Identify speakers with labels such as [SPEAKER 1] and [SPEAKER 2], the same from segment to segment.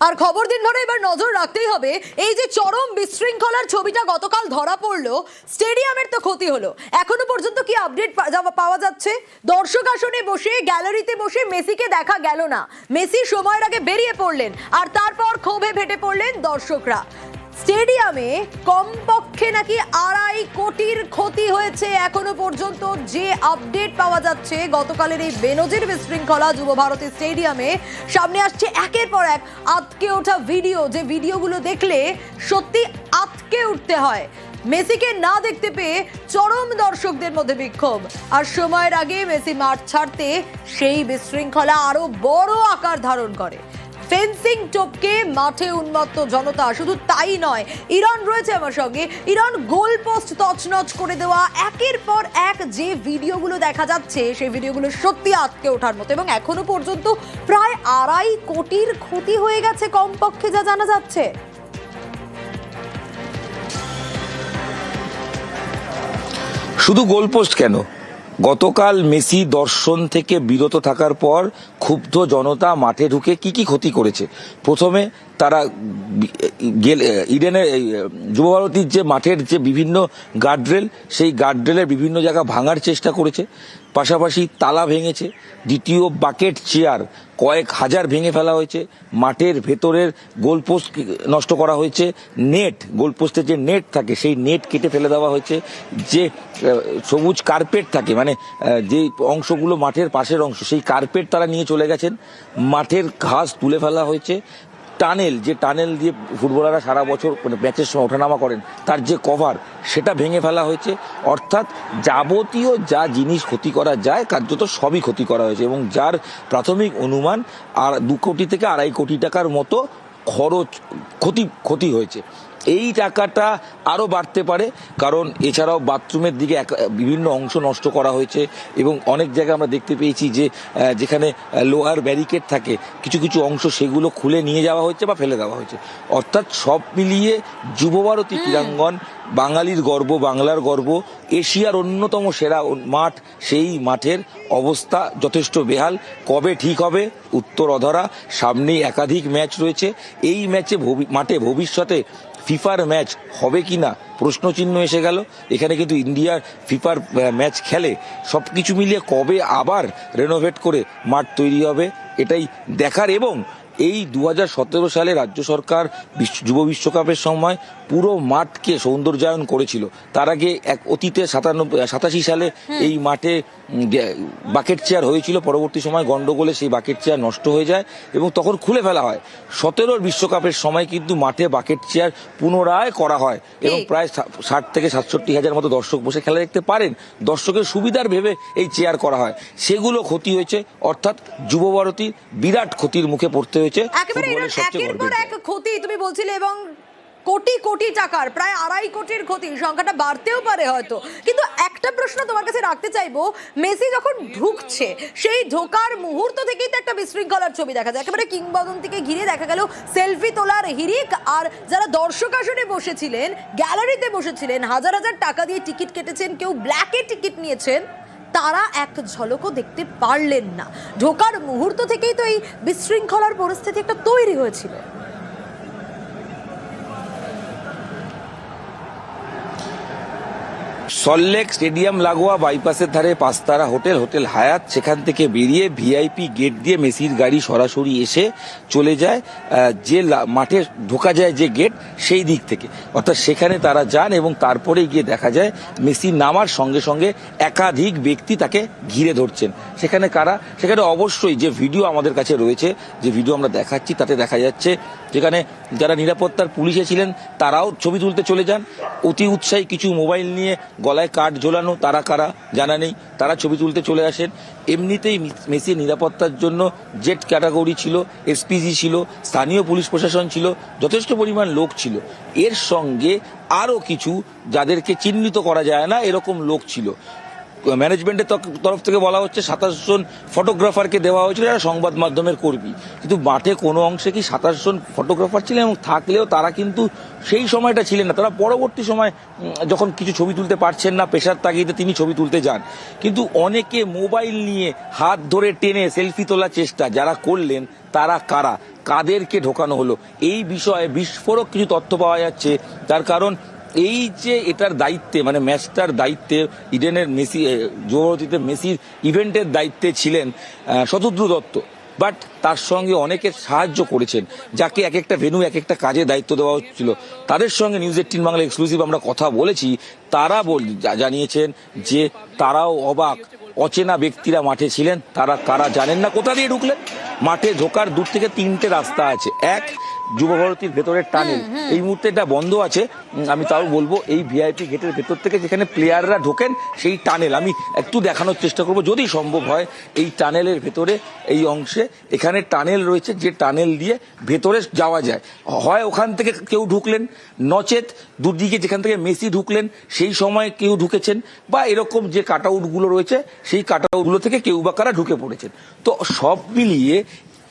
[SPEAKER 1] আর খবর দিন ভরে এবার নজর রাখতেই হবে, এই যে চরম বিশৃঙ্খলার ছবিটা গতকাল ধরা পড়লো, স্টেডিয়ামের তো ক্ষতি হলো, এখনো পর্যন্ত কি আপডেট পাওয়া যাচ্ছে? দর্শক আসনে বসে, গ্যালারিতে বসে মেসিকে দেখা গেল না। মেসি সময়ের আগে বেরিয়ে পড়লেন, আর তারপর ক্ষোভে ফেটে পড়লেন দর্শকরা। স্টেডিয়ামে কমপক্ষে নাকি 2.5 কোটির ক্ষতি হয়েছে এখনো পর্যন্ত, যে আপডেট পাওয়া যাচ্ছে। গতকালের এই বেনজির বিশৃঙ্খলা যুব ভারতী স্টেডিয়ামে সামনে আসছে একের পর এক আটকে ওঠা ভিডিও, যে ভিডিওগুলো দেখলে সত্যি আটকে উঠতে হয়। মেসিকে না দেখতে পেয়ে চরম দর্শকদের মধ্যে বিক্ষোভ, আর সময়ের আগে মেসি মাঠ ছাড়তে সেই বিশৃঙ্খলা আরো বড় আকার ধারণ করে। ফেন্সিং টপকে মাঠে উন্মত্ত জনতা, শুধু তাই নয়, ইরান রয়েছে আমার সঙ্গে। ইরান গোল পোস্ট তছনছ করে দেওয়া, একের পর এক যে ভিডিওগুলো দেখা যাচ্ছে সেই ভিডিওগুলো সত্যি আটকে ওঠার মতো, এবং এখনো পর্যন্ত প্রায় 2.5 কোটির ক্ষতি হয়ে গেছে কমপক্ষে, যা জানা যাচ্ছে।
[SPEAKER 2] শুধু গোলপোস্ট কেন, গতকাল মেসি দর্শন থেকে বিরত থাকার পর ক্ষুব্ধ জনতা মাঠে ঢুকে কি কি ক্ষতি করেছে। প্রথমে তারা ইডেনের যুব ভারতীর যে মাঠের যে বিভিন্ন গার্ডরেল, সেই গার্ডরেলের বিভিন্ন জায়গা ভাঙার চেষ্টা করেছে, পাশাপাশি তালা ভেঙেছে। দ্বিতীয়, বাকেট চেয়ার কয়েক হাজার ভেঙে ফেলা হয়েছে। মাঠের ভেতরের গোলপোস্ট নষ্ট করা হয়েছে। নেট, গোলপোস্টের যে নেট থাকে সেই নেট কেটে ফেলে দেওয়া হয়েছে। যে সবুজ কার্পেট থাকে, মানে যে অংশগুলো মাঠের পাশের অংশ, সেই কার্পেট তারা নিয়ে চলে গেছেন। মাঠের ঘাস তুলে ফেলা হয়েছে। টানেল, যে টানেল দিয়ে ফুটবলাররা সারা বছর মানে ম্যাচের সময় ওঠানামা করেন, তার যে কভার, সেটা ভেঙে ফেলা হয়েছে। অর্থাৎ যাবতীয় যা জিনিস ক্ষতি করা যায় কার্যত সবই ক্ষতি করা হয়েছে, এবং যার প্রাথমিক অনুমান 2 কোটি থেকে 2.5 কোটি টাকার মতো ক্ষতি হয়েছে। এই টাকাটা আরও বাড়তে পারে, কারণ এছাড়াও বাথরুমের দিকে বিভিন্ন অংশ নষ্ট করা হয়েছে, এবং অনেক জায়গায় আমরা দেখতে পেয়েছি যে যেখানে লোহার ব্যারিকেড থাকে, কিছু কিছু অংশ সেগুলো খুলে নিয়ে যাওয়া হয়েছে বা ফেলে দেওয়া হয়েছে। অর্থাৎ সব মিলিয়ে যুবভারতী ক্রীড়াঙ্গন বাঙালির গর্ব, বাংলার গর্ব, এশিয়ার অন্যতম সেরা মাঠ, সেই মাঠের অবস্থা যথেষ্ট বেহাল। কবে ঠিক হবে উত্তর অধরা। সামনেই একাধিক ম্যাচ রয়েছে। এই ম্যাচে মাঠে ভবিষ্যতে ফিফার ম্যাচ হবে কি না প্রশ্নচিহ্ন এসে গেল। এখানে কিন্তু ইন্ডিয়ার ফিফার ম্যাচ খেলে। সব কিছু মিলিয়ে কবে আবার রেনোভেট করে মাঠ তৈরি হবে এটাই দেখার। এবং এই 2017 সালে রাজ্য সরকার যুব বিশ্বকাপের সময় পুরো মাঠকে সৌন্দর্যায়ন করেছিল। তার আগে অতীতে 87 সালে এই মাঠে বাকেট চেয়ার হয়েছিল, পরবর্তী সময় গন্ডগোলে সেই বাকেট চেয়ার নষ্ট হয়ে যায় এবং তখন খুলে ফেলা হয়। 17 বিশ্বকাপের সময় কিন্তু মাঠে বাকেট চেয়ার পুনরায় করা হয়, এবং প্রায় 60 থেকে 67 হাজার মতো দর্শক বসে খেলা দেখতে পারেন। দর্শকের সুবিধার ভেবে এই চেয়ার করা হয়, সেগুলো ক্ষতি হয়েছে। অর্থাৎ যুব ভারতীর বিরাট ক্ষতির মুখে পড়তে হয়েছে।
[SPEAKER 1] ক্ষতি তুমি বলছিলে, এবং কোটি কোটি টাকার, প্রায় 2.5 কোটির ক্ষতি, সংখ্যাটা বাড়তেও পারে হয়তো। কিন্তু একটা প্রশ্ন তোমার কাছে রাখতে চাইবো, মেসি যখন ঢুকছে সেই ঢোকার মুহূর্ত থেকেই তো একটা বিশৃঙ্খলার ছবি দেখা যায়। একেবারে কিংবদন্তিকে ঘিরে দেখা গেল সেলফি তোলার হিড়িক, আর যারা দর্শক আসনে বসেছিলেন, গ্যালারিতে বসেছিলেন, হাজার হাজার টাকা দিয়ে টিকিট কেটেছেন, কেউ ব্ল্যাকে টিকিট নিয়েছেন, তারা এক ঝলকও দেখতে পারলেন না। ঢোকার মুহূর্ত থেকেই তো এই বিশৃঙ্খলার পরিস্থিতি একটা তৈরি হয়েছিল।
[SPEAKER 2] সল্টলেক স্টেডিয়াম লাগোয়া বাইপাসের ধারে পাঁচতারা হোটেল হায়াত, সেখান থেকে বেরিয়ে ভিআইপি গেট দিয়ে মেসির গাড়ি সরাসরি এসে চলে যায় যে মাঠে ঢোকা যায় যে গেট, সেই দিক থেকে। অর্থাৎ সেখানে তারা যান, এবং তারপরে গিয়ে দেখা যায় মেসি নামার সঙ্গে সঙ্গে একাধিক ব্যক্তি তাকে ঘিরে ধরছেন। সেখানে কারা? সেখানে অবশ্যই যে ভিডিও আমাদের কাছে রয়েছে, যে ভিডিও আমরা দেখাচ্ছি, তাতে দেখা যাচ্ছে যেখানে যারা নিরাপত্তার পুলিশে ছিলেন তারাও ছবি তুলতে চলে যান। অতি উৎসাহী কিছু মোবাইল নিয়ে গলায় কাঠ ঝোলানো, তারা কারা জানা নেই, তারা ছবি তুলতে চলে আসেন। এমনিতেই মেসির নিরাপত্তার জন্য জেড ক্যাটাগরি ছিল, এসপিজি ছিল, স্থানীয় পুলিশ প্রশাসন ছিল, যথেষ্ট পরিমাণ লোক ছিল। এর সঙ্গে আরও কিছু যাদেরকে চিহ্নিত করা যায় না এরকম লোক ছিল। ম্যানেজমেন্টের তরফ থেকে বলা হচ্ছে 27 জন ফটোগ্রাফারকে দেওয়া হয়েছিল যারা সংবাদ মাধ্যমের কর্মী, কিন্তু মাঠে কোনো অংশে কি 27 জন ফটোগ্রাফার ছিলেন, এবং থাকলেও তারা কিন্তু সেই সময়টা ছিলেন না। তারা পরবর্তী সময় যখন কিছু ছবি তুলতে পারছেন না, পেশার তাগিদে তিনি ছবি তুলতে যান। কিন্তু অনেকে মোবাইল নিয়ে হাত ধরে টেনে সেলফি তোলার চেষ্টা যারা করলেন তারা কারা, কাদেরকে ঢোকানো হলো, এই বিষয়ে বিস্ফোরক কিছু তথ্য পাওয়া যাচ্ছে। তার কারণ এই যে এটার দায়িত্বে, মানে ম্যাচটার দায়িত্বে ইডেনের মেসি, যুবভারতীতে মেসির ইভেন্টের দায়িত্বে ছিলেন শতদ্রু দত্ত, বাট তার সঙ্গে অনেকের সাহায্য করেছেন, যাকে এক একটা ভেন্যু এক একটা কাজে দায়িত্ব দেওয়া হচ্ছিল। তাদের সঙ্গে নিউজ 18 বাংলা এক্সক্লুসিভ আমরা কথা বলেছি। তারা জানিয়েছেন যে তারাও অবাক, অচেনা ব্যক্তিরা মাঠে ছিলেন, তারা কারা জানেন না। কোথা দিয়ে ঢুকলেন? মাঠে ঢোকার দূর থেকে 3টে রাস্তা আছে। এক, যুবভারতীর ভেতরের টানেল, এই মুহূর্তে এটা বন্ধ আছে। আমি তাও বলবো এই ভিআইপি গেটের ভেতর থেকে যেখানে প্লেয়াররা ঢোকেন সেই টানেল আমি একটু দেখানোর চেষ্টা করব যদি সম্ভব হয়। এই টানেলের ভেতরে এই অংশে এখানে টানেল রয়েছে, যে টানেল দিয়ে ভেতরে যাওয়া যায়। হয় ওখান থেকে কেউ ঢুকলেন, নচেত দুদিকে যেখান থেকে মেসি ঢুকলেন সেই সময় কেউ ঢুকেছেন, বা এরকম যে কাট আউটগুলো রয়েছে সেই কাট আউটগুলো থেকে কেউ বা কারা ঢুকে পড়েছেন। তো সব মিলিয়ে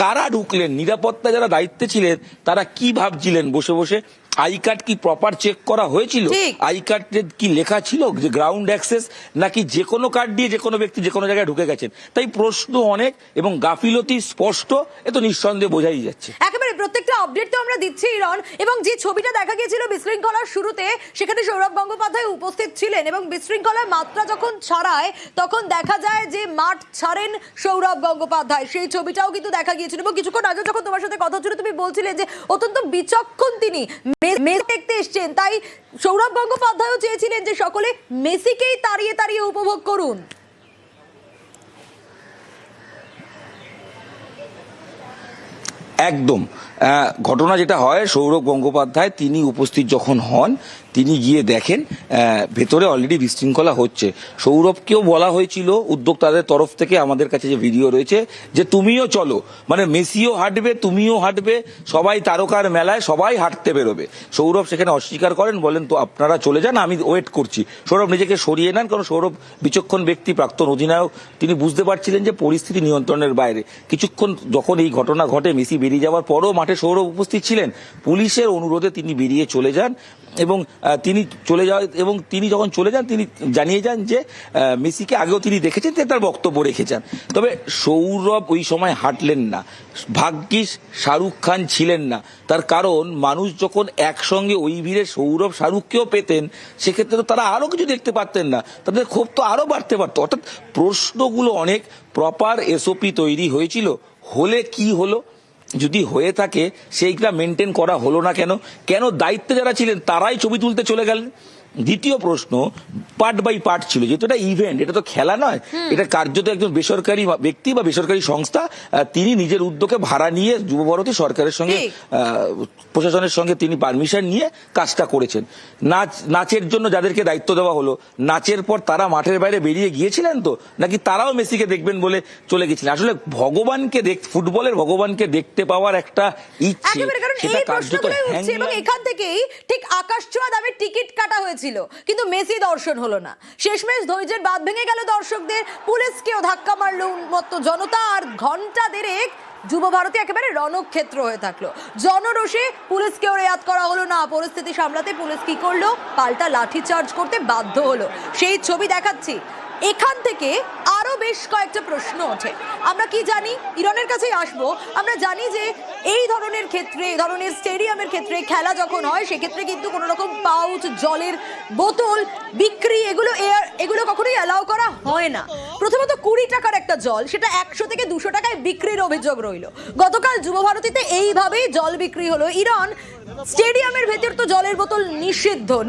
[SPEAKER 2] কারা ঢুকলেন, নিরাপত্তা যারা দায়িত্বে ছিলেন তারা কি ভাবছিলেন বসে বসে? আই কার্ড কি প্রপার চেক করা হয়েছিল? আই কার্ডে কি লেখা ছিল যে গ্রাউন্ড অ্যাক্সেস, নাকি যে কোনো কার্ড দিয়ে যে কোনো ব্যক্তি যে কোনো জায়গায় ঢুকে গেছেন? তাই প্রশ্ন অনেক এবং গাফিলতি স্পষ্ট, এ তো নিঃসন্দেহে বোঝাই যাচ্ছে।
[SPEAKER 1] একেবারে প্রত্যেকটা আপডেট তো আমরা দিচ্ছি ইরন, এবং যে ছবিটা দেখা গিয়েছিল বিশৃঙ্খলার শুরুতে, সেখানে সৌরভ গঙ্গোপাধ্যায় উপস্থিত ছিলেন, এবং বিশৃঙ্খলার মাত্রা যখন ছড়ায় তখন দেখা যায় যে মাঠ ছাড়েন সৌরভ গঙ্গোপাধ্যায়, সেই ছবিটাও কিন্তু দেখা গিয়েছিল। এবং কিছুক্ষণ আগে যখন তোমার সাথে কথা ছিল তুমি বলছিলে যে অত্যন্ত বিচক্ষণ তিনি, মেসি দেখতে এসছেন, তাই সৌরভ গঙ্গোপাধ্যায়ও চেয়েছিলেন যে সকলে মেসিকেই তাড়িয়ে তাড়িয়ে উপভোগ করুন।
[SPEAKER 2] একদম ঘটনা যেটা হয়, সৌরভ গঙ্গোপাধ্যায় তিনি উপস্থিত যখন হন, তিনি গিয়ে দেখেন ভেতরে অলরেডি বিশৃঙ্খলা হচ্ছে। সৌরভকেও বলা হয়েছিল উদ্যোক্তাদের তরফ থেকে, আমাদের কাছে যে ভিডিও রয়েছে, যে তুমিও চলো, মানে মেসিও হাঁটবে, তুমিও হাঁটবে, সবাই তারকার মেলায় সবাই হাঁটতে বেরোবে। সৌরভ সেখানে অস্বীকার করেন, বলেন তো আপনারা চলে যান, আমি ওয়েট করছি। সৌরভ নিজেকে সরিয়ে নেন, কারণ সৌরভ বিচক্ষণ ব্যক্তি, প্রাক্তন অধিনায়ক, তিনি বুঝতে পারছিলেন যে পরিস্থিতি নিয়ন্ত্রণের বাইরে। কিছুক্ষণ যখন এই ঘটনা ঘটে, মেসি বেরিয়ে যাওয়ার পরও মাঠে সৌরভ উপস্থিত ছিলেন। পুলিশের অনুরোধে তিনি বেরিয়ে চলে যান, এবং তিনি চলে যান, এবং তিনি যখন চলে যান তিনি জানিয়ে যান যে মেসিকে আগেও তিনি দেখেছেন, তার বক্তব্য রেখে যান। তবে সৌরভ ওই সময় হাঁটলেন না। ভাগ্যিস শাহরুখ খান ছিলেন না, তার কারণ মানুষ যখন একসঙ্গে ওই ভিড়ে সৌরভ শাহরুখকেও পেতেন, সেক্ষেত্রে তো তারা আরো কিছু দেখতে পারতেন না, তাদের ক্ষোভ তো আরো বাড়তে পারতো। অর্থাৎ প্রশ্নগুলো অনেক। প্রপার এসওপি তৈরি হয়েছিল, হলে কি হলো? যদি হয়ে থাকে সেইটা মেনটেন করা হলো না কেন? কেন দায়িত্বে যারা ছিলেন তারাই ছবি তুলতে চলে গেলেন? দ্বিতীয় প্রশ্ন, পার্ট বাই পার্ট ছিল, যেহেতু এটা ইভেন্ট, এটা তো খেলা নয়, এটা কার্যত একজন বেসরকারি ব্যক্তি বা বেসরকারি সংস্থা, তিনি নিজের উদ্যোগে ভাড়া নিয়ে যুবভারতী সরকারের সঙ্গে, প্রশাসনের সঙ্গে তিনি পারমিশন নিয়ে কাজটা করেছেন। নাচের জন্য যাদেরকে দায়িত্ব দেওয়া হলো, নাচের পর তারা মাঠের বাইরে বেরিয়ে গিয়েছিলেন তো, নাকি তারাও মেসিকে দেখবেন বলে চলে গেছিলেন? আসলে ভগবানকে ফুটবলের ভগবানকে দেখতে পাওয়ার একটা ইচ্ছে, সেটা কার্যত
[SPEAKER 1] এবং এখান থেকেই ঠিক আকাশ ছোঁয়া দামের টিকিট কাটা হয়েছিল, কিন্তু মেসি দর্শন হলো না। শেষমেশ ধৈর্যের বাঁধ ভেঙে গেল দর্শকদের, পুলিশকেও ধাক্কা মারল উন্মত্ত জনতা, আর ঘন্টা দেড়েক যুবভারতী একেবারে রণক্ষেত্র হয়ে থাকলো। জনরোষে পুলিশকেও রেয়াত করা হলো না। পরিস্থিতি সামলাতে পুলিশ কি করলো? পাল্টা লাঠি চার্জ করতে বাধ্য হলো। সেই ছবি দেখাচ্ছি। এখান থেকে আরো বেশ কয়েকটা প্রশ্ন ওঠে। আমরা কি জানি, ইরনের কাছেই আসবো। আমরা জানি যে এই ধরনের ক্ষেত্রে, এই ধরনের স্টেডিয়ামের ক্ষেত্রে খেলা যখন হয়, সেক্ষেত্রে কিন্তু কোনো রকম পাউচ, জলের বোতল বিক্রি, এগুলো কখনোই অ্যালাউ করা হয় না। প্রথমত 20 টাকার একটা জল, সেটা 100 থেকে 200 টাকায় বিক্রির অভিযোগ রইল। গতকাল যুবভারতীতে এইভাবেই জল বিক্রি হলো। ইরন, স্টেডিয়ামের ভেতর তো জলের বোতল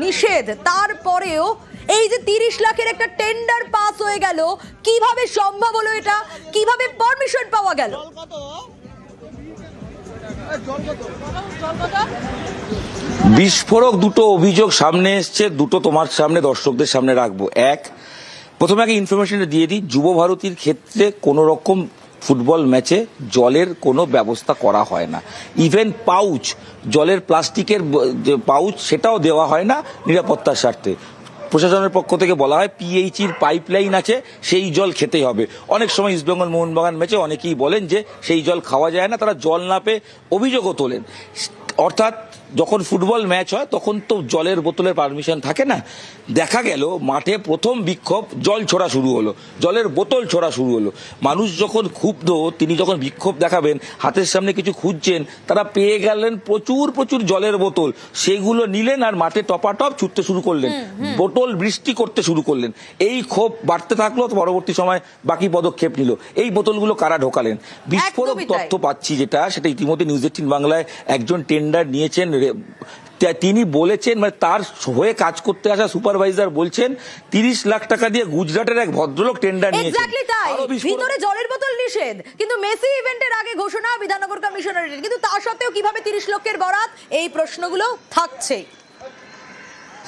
[SPEAKER 1] নিষেধ, তারপরেও এই যে 30 লাখের একটা টেন্ডার পাস হয়ে গেল, কিভাবে সম্ভব হলো এটা? কিভাবে পারমিশন পাওয়া গেল?
[SPEAKER 2] বিস্ফোরক দুটো অভিযোগ সামনে এসছে, দুটো তোমার সামনে, দর্শকদের সামনে রাখবো। প্রথমে আগে ইনফরমেশনটা দিয়ে দিই, যুবভারতীর ক্ষেত্রে কোনো রকম ফুটবল ম্যাচে জলের কোনো ব্যবস্থা করা হয় না। ইভেন পাউচ, জলের প্লাস্টিকের যে পাউচ, সেটাও দেওয়া হয় না নিরাপত্তার স্বার্থে। প্রশাসনের পক্ষ থেকে বলা হয় পিএইচির পাইপলাইন আছে, সেই জল খেতে হবে। অনেক সময় ইস্টবেঙ্গল মোহনবাগান ম্যাচে অনেকেই বলেন যে সেই জল খাওয়া যায় না, তারা জল না পেয়ে অভিযোগও তোলেন। অর্থাৎ যখন ফুটবল ম্যাচ হয় তখন তো জলের বোতলের পারমিশন থাকে না। দেখা গেল মাঠে প্রথম বিক্ষোভ, জল ছোড়া শুরু হলো, জলের বোতল ছোড়া শুরু হলো। মানুষ যখন ক্ষুব্ধ, তিনি যখন বিক্ষোভ দেখাবেন, হাতের সামনে কিছু খুঁজছেন, তারা পেয়ে গেলেন প্রচুর প্রচুর জলের বোতল, সেগুলো নিলেন আর মাঠে টপাটপ ছুটতে শুরু করলেন, বোতল বৃষ্টি করতে শুরু করলেন। এই ক্ষোভ বাড়তে থাকলো, তো পরবর্তী সময় বাকি পদক্ষেপ নিল। এই বোতলগুলো কারা ঢোকালেন? বিস্ফোরক তথ্য পাচ্ছি সেটা ইতিমধ্যে নিউজ 18 বাংলায় একজন টেন্ডার নিয়েছেন, তিনি বলেছেন, মানে তার হয়ে কাজ করতে আসা সুপারভাইজার বলছেন 30 লাখ টাকা দিয়ে গুজরাটের এক ভদ্রলোক টেন্ডার নিয়েছেন।
[SPEAKER 1] এক্স্যাক্টলি তাই, ভিতরে জলের বোতল নিষেধ, কিন্তু মেসি ইভেন্টের আগে ঘোষণা বিধাননগর কমিশনারের, কিন্তু তা সত্ত্বেও কিভাবে 30 লক্ষের বরাত, এই প্রশ্নগুলো থাকছে।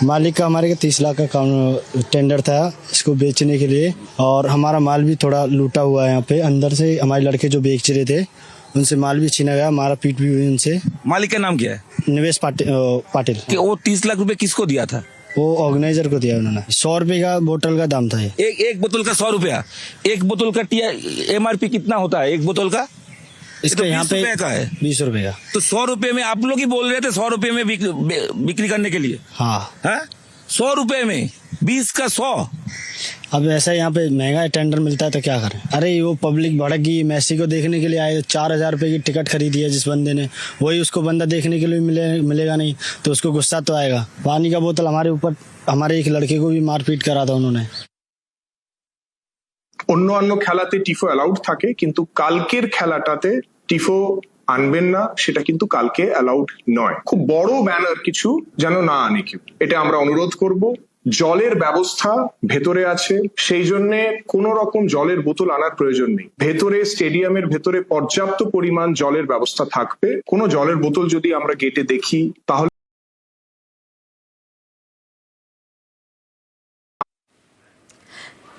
[SPEAKER 3] मालिक का हमारे 30 लाख का टेंडर था इसको बेचने के लिए, और हमारा माल भी थोड़ा लूटा हुआ है। यहाँ पे अंदर से हमारे लड़के जो बेच रहे थे उनसे माल भी छीना गया, हमारा पीट भी हुई उनसे।
[SPEAKER 2] मालिक का नाम क्या है?
[SPEAKER 3] निवेश पाटिल।
[SPEAKER 2] कि वो 30 लाख रुपए किसको दिया था?
[SPEAKER 3] वो ऑर्गेनाइजर को दिया उन्होंने। 100 रुपए का बोतल का दाम था ये।
[SPEAKER 2] एक बोतल का 100 रुपया। एक बोतल का MRP कितना होता है एक बोतल का?
[SPEAKER 3] इसका यहाँ पे
[SPEAKER 2] 20 रुपए का है।
[SPEAKER 3] 20 रुपए का।
[SPEAKER 2] तो 100 रुपए में आप लोग ही बोल रहे थे 100 रुपए में बिक्री करने के लिए।
[SPEAKER 3] हाँ,
[SPEAKER 2] 100 रुपए में 20 का 100।
[SPEAKER 3] अब ऐसा यहाँ पे महंगा टेंडर मिलता है तो क्या करें। अरे वो पब्लिक भड़क गई, मेसी को देखने के लिए आए, 4000 रुपए की टिकट खरीदी है जिस बंदे ने, वही उसको बंदा देखने के लिए मिलेगा नहीं तो उसको गुस्सा तो आएगा। पानी का बोतल हमारे ऊपर, हमारे एक लड़के को भी मारपीट करा था उन्होंने।
[SPEAKER 4] অন্য খেলাতে টিফো অ্যালাউড থাকে, কিন্তু কালকের খেলাটাতে টিফো আনবেন না, সেটা কিন্তু কালকে অ্যালাউড নয়। খুব বড় ব্যানার কিছু যেন না আনে কেউ, এটা আমরা অনুরোধ করব। জলের ব্যবস্থা ভেতরে আছে, সেই জন্য কোন রকম জলের বোতল আনার প্রয়োজন নেই। ভেতরে স্টেডিয়ামের ভেতরে পর্যাপ্ত পরিমাণ জলের ব্যবস্থা থাকবে। কোনো জলের বোতল যদি আমরা গেটে দেখি তাহলে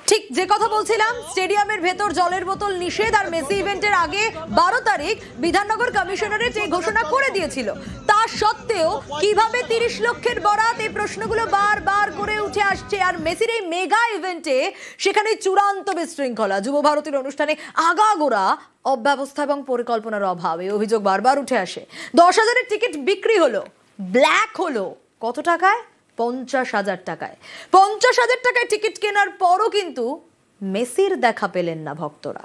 [SPEAKER 1] ঠিক যে কথা বলছিলাম, স্টেডিয়ামের ভেতর জলের বোতল নিষেধ, আর মেসি ইভেন্টের আগে 12 তারিখ বিধাননগর কমিশনারেট এই ঘোষণা করে দিয়েছিল। তা সত্ত্বেও কিভাবে 30 লক্ষের বরাত, এই প্রশ্নগুলো বারবার করে উঠে আসছে। আর মেসির এই মেগা ইভেন্টে সেখানে চূড়ান্ত বিশৃঙ্খলা, যুব ভারতীর অনুষ্ঠানে আগাগোড়া অব্যবস্থা এবং পরিকল্পনার অভাব, এই অভিযোগ বারবার উঠে আসে। 10,000-এর টিকিট বিক্রি হলো, ব্ল্যাক হলো কত টাকায়? 50,000 টাকায়। 50,000 টাকায় টিকিট কেনার পরও কিন্তু মেসির দেখা পেলেন না ভক্তরা।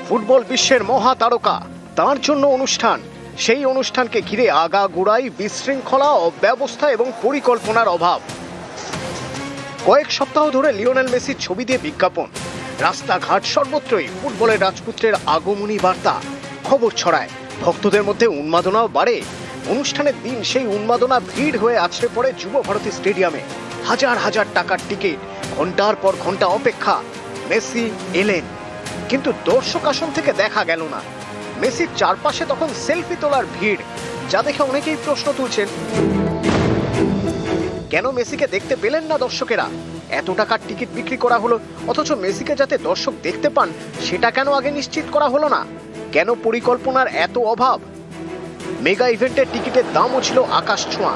[SPEAKER 5] ফুটবল বিশ্বের মহা তারকা, তার জন্য অনুষ্ঠান, সেই অনুষ্ঠানকে ঘিরে আগাগোড়াই বিশৃঙ্খলা, অব্যবস্থা এবং পরিকল্পনার অভাব। কয়েক সপ্তাহ ধরে লিওনেল মেসির ছবি দিয়ে বিজ্ঞাপন, রাস্তাঘাট সর্বত্রই ফুটবলের রাজপুত্রের আগমনী বার্তা, খবর ছড়ায়, ভক্তদের মধ্যে উন্মাদনাও বাড়ে। অনুষ্ঠানের দিন সেই উন্মাদনা ভিড় হয়ে আছড়ে পড়ে যুব ভারতী স্টেডিয়ামে। হাজার হাজার টাকার টিকিট, ঘন্টার পর ঘন্টা অপেক্ষা। মেসি এলেন, কিন্তু দর্শক আসন থেকে দেখা গেল না। মেসির চারপাশে তখন সেলফি তোলার ভিড়, যা দেখে অনেকেই প্রশ্ন তুলছেন, কেন মেসিকে দেখতে পেলেন না দর্শকেরা? এত টাকার টিকিট বিক্রি করা হলো, অথচ মেসিকে যাতে দর্শক দেখতে পান সেটা কেন আগে নিশ্চিত করা হলো না? কেন পরিকল্পনার এত অভাব? মেগা ইভেন্টের টিকিটের দামও ছিল আকাশ ছোঁয়া।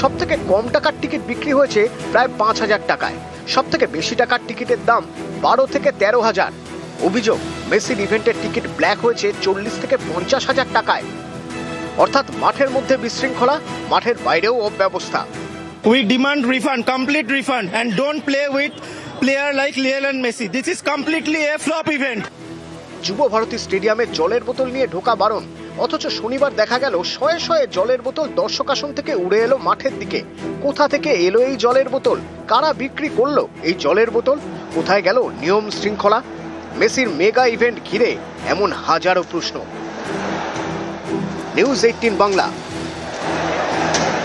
[SPEAKER 5] সব থেকে কম টাকার টিকিট বিক্রি হয়েছে প্রায় 5,000 টাকায়, সব থেকে বেশি টাকার টিকিটের দাম 12 থেকে 13,000। অভিযোগ, মেসির ইভেন্টের টিকিট ব্ল্যাক হয়েছে 40 থেকে 50,000 টাকায়। অর্থাৎ মাঠের মধ্যে বিশৃঙ্খলা, মাঠের বাইরেও অব্যবস্থা।
[SPEAKER 6] We demand refund, complete refund, and don't play with player like Lionel Messi. This is completely a flop event.
[SPEAKER 5] যুব ভারতী স্টেডিয়ামে জলের বোতল নিয়ে ঢোকা বারণ, অথচ শনিবার দেখা গেল শয়ে শয়ে জলের বোতল দর্শক আসন থেকে উড়ে এলো মাঠের দিকে। কোথা থেকে এলো এই জলের বোতল? কারা বিক্রি করলো এই জলের বোতল? কোথায় গেল নিয়ম শৃঙ্খলা? মেসির মেগা ইভেন্ট ঘিরে এমন হাজারো প্রশ্ন। নিউজ 18 বাংলা।